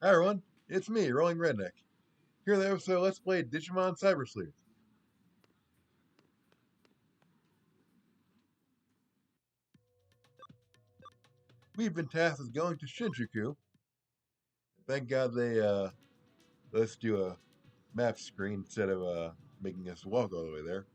Hi everyone, it's me, Rolling Redneck. Here in the episode, let's play Digimon Cybersleuth. We've been tasked with going to Shinjuku. Thank God they let's do a map screen instead of making us walk all the way there.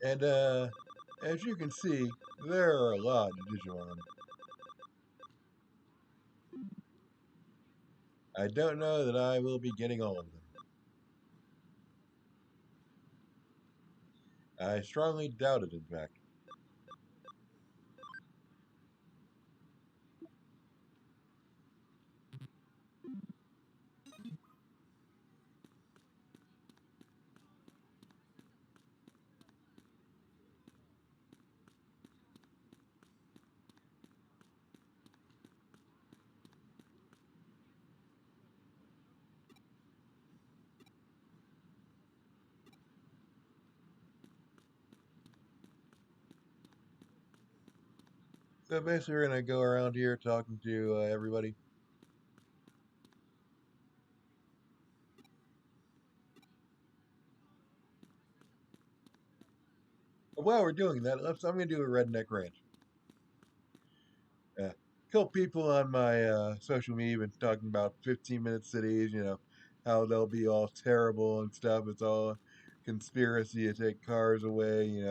And as you can see, there are a lot of Digimon. I don't know that I will be getting all of them. I strongly doubt it, in fact. So basically, we're going to go around here talking to everybody. While we're doing that, I'm going to do a redneck rant. A couple people on my social media been talking about 15-minute cities, how they'll be all terrible and stuff. It's all conspiracy to take cars away,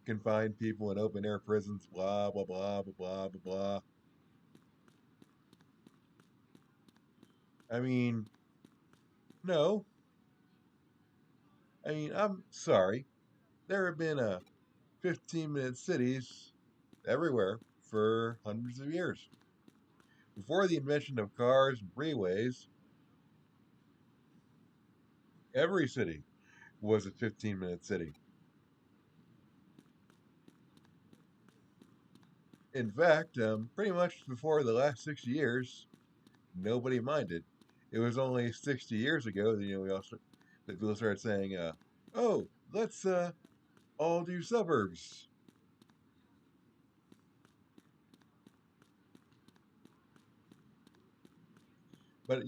confine people in open air prisons, blah, blah, blah, blah, blah, blah, blah. I mean, no. I'm sorry. There have been 15-minute cities everywhere for hundreds of years. Before the invention of cars and freeways, every city was a 15-minute city. In fact, pretty much before the last 60 years, nobody minded. It was only 60 years ago that that people started saying, "Oh, let's all do suburbs." But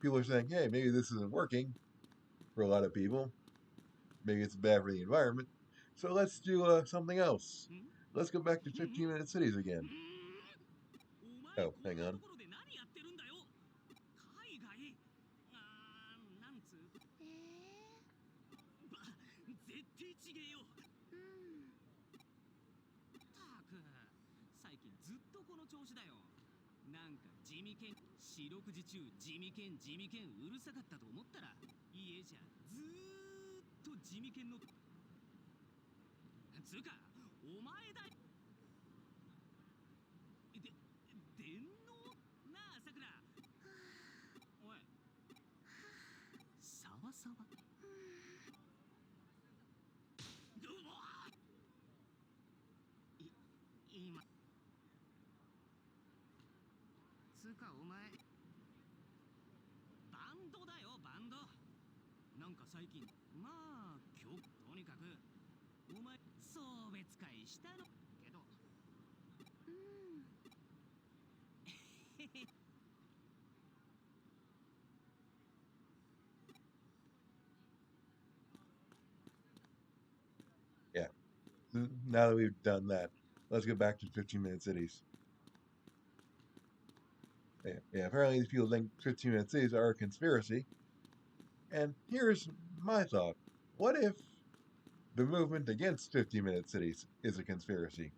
people are saying, "Hey, maybe this isn't working for a lot of people. Maybe it's bad for the environment. So let's do something else. Let's go back to 15-minute cities again." Oh, hang on. Yeah. Now that we've done that, let's get back to 15-minute cities. Yeah, apparently these people think 15-minute cities are a conspiracy. And here's my thought. What if the movement against 15-minute cities is a conspiracy?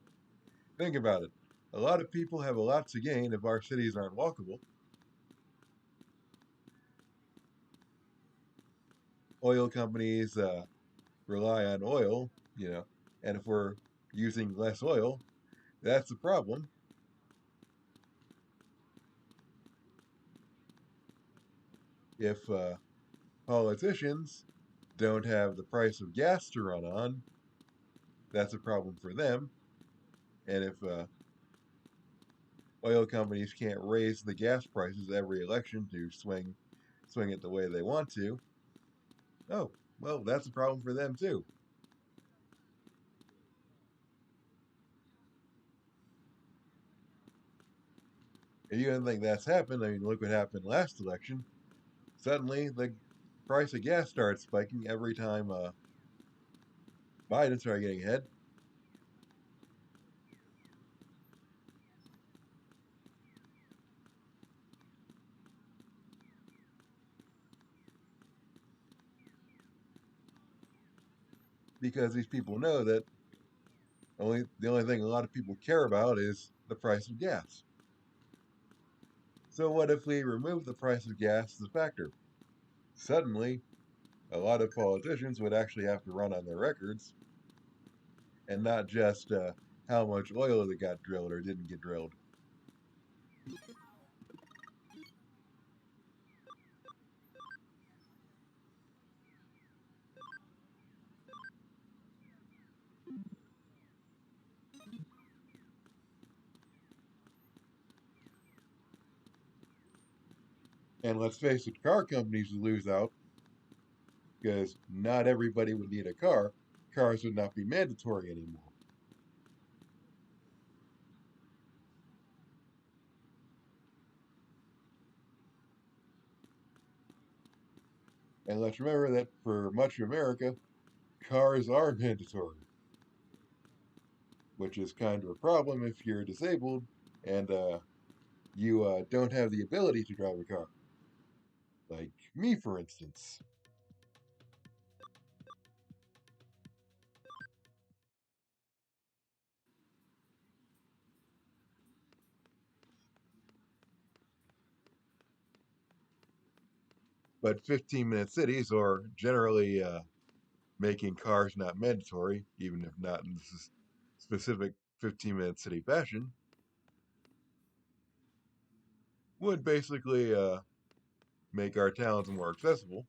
Think about it. A lot of people have a lot to gain if our cities aren't walkable. Oil companies rely on oil, and if we're using less oil, that's a problem. If politicians don't have the price of gas to run on, that's a problem for them. And if oil companies can't raise the gas prices every election to swing it the way they want to, oh, well, that's a problem for them too. If you don't think that's happened, I mean, look what happened last election. Suddenly, the price of gas started spiking every time Biden started getting ahead. Because these people know that the only thing a lot of people care about is the price of gas. So what if we remove the price of gas as a factor? Suddenly, a lot of politicians would actually have to run on their records and not just how much oil that got drilled or didn't get drilled. And let's face it, car companies would lose out because not everybody would need a car. Cars would not be mandatory anymore. And let's remember that for much of America, cars are mandatory, which is kind of a problem if you're disabled and you don't have the ability to drive a car. Like me, for instance. But 15-minute cities are generally making cars not mandatory, even if not in specific 15-minute city fashion, would basically make our towns more accessible.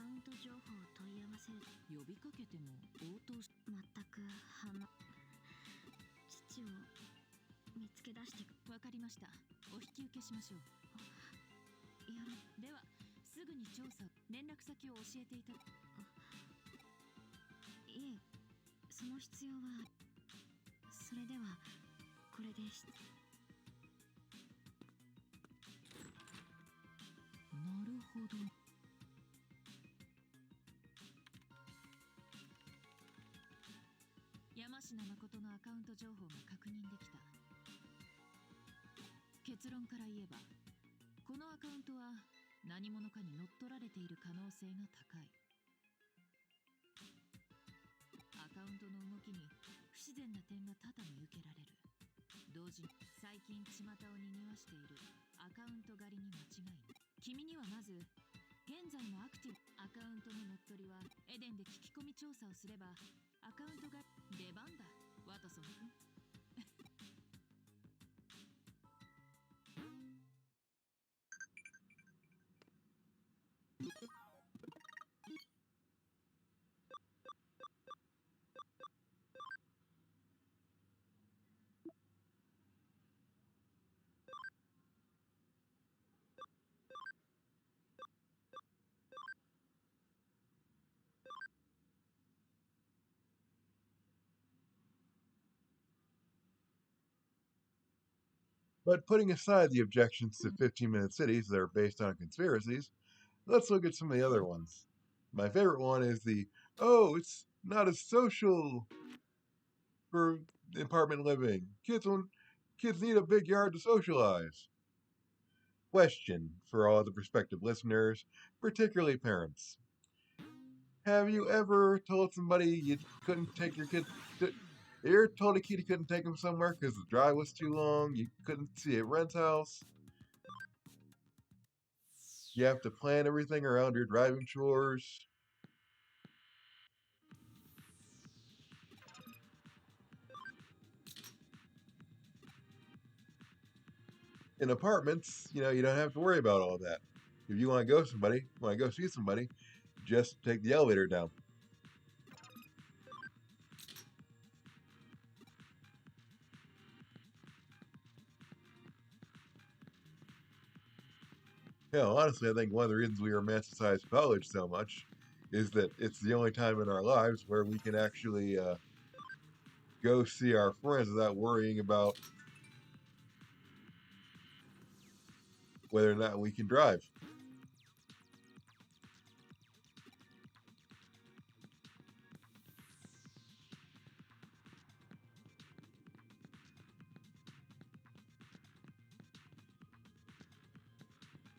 ウント情報を問い合わせる。呼びかけても応答し全く反応。父を見つけ出して。わかりました。お引き受けしましょう。ではすぐに調査連絡先を教えていた。いえ、その必要は。それではこれです。なるほど。山科誠のアカウント情報が確認できた。結論から言えばこのアカウントは何者かに乗っ取られている可能性が高い。アカウントの動きに不自然な点が多々見受けられる。同時に最近巷を賑わしているアカウント狩りに間違いない。君にはまず現在もアクティブアカウントの乗っ取りはエデンで聞き込み調査をすればアカウントが出番だ、ワトソン君。But putting aside the objections to 15-minute cities that are based on conspiracies, let's look at some of the other ones. My favorite one is oh, it's not as social for apartment living. Kids need a big yard to socialize. Question for all the prospective listeners, particularly parents. Have you ever told somebody you couldn't take your kid to, you ever told a kid you couldn't take them somewhere because the drive was too long, you couldn't see a rent house? You have to plan everything around your driving chores. In apartments, you don't have to worry about all that. If you want to go see somebody, just take the elevator down. Honestly, I think one of the reasons we romanticize college so much is that it's the only time in our lives where we can actually go see our friends without worrying about whether or not we can drive.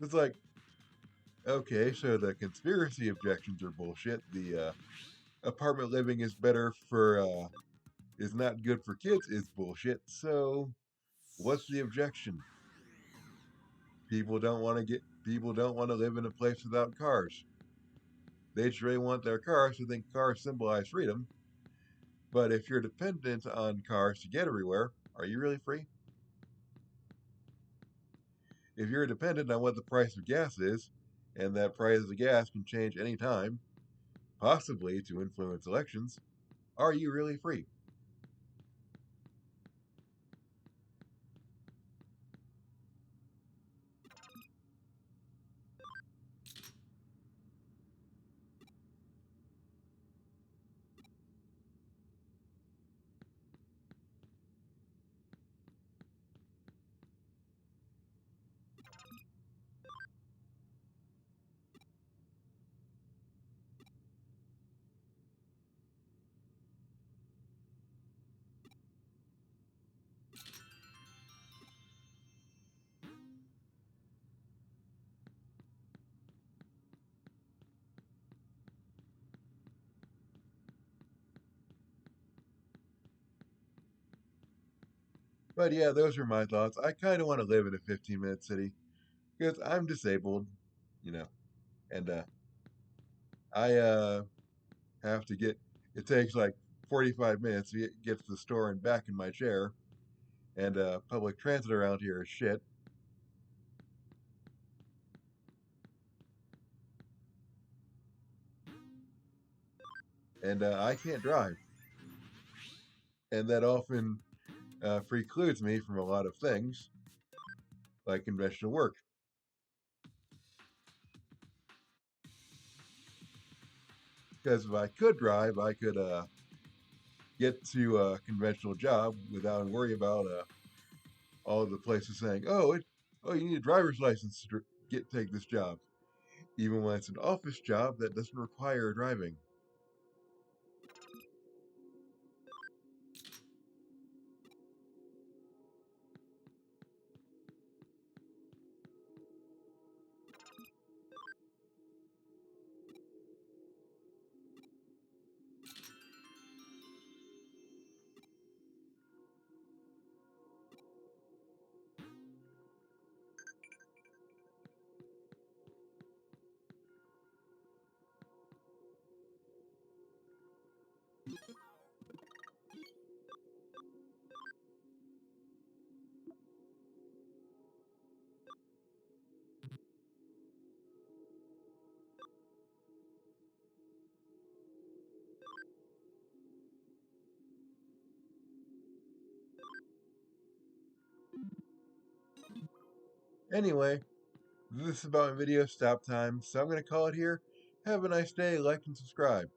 It's like, okay, so the conspiracy objections are bullshit. The apartment living is is not good for kids is bullshit. So, what's the objection? People don't want to live in a place without cars. They just really want their cars to think cars symbolize freedom. But if you're dependent on cars to get everywhere, are you really free? If you're dependent on what the price of gas is, and that price of gas can change any time, possibly to influence elections, are you really free? But yeah, those are my thoughts. I kind of want to live in a 15-minute city because I'm disabled, you know, and I have to get. It takes like 45 minutes to get to the store and back in my chair, and public transit around here is shit. and I can't drive, and that often precludes me from a lot of things like conventional work. Because if I could drive, I could get to a conventional job without worry about all the places saying, "Oh, you need a driver's license to take this job," even when it's an office job that doesn't require driving. Anyway, this is about my video stop time, so I'm going to call it here. Have a nice day, like and subscribe.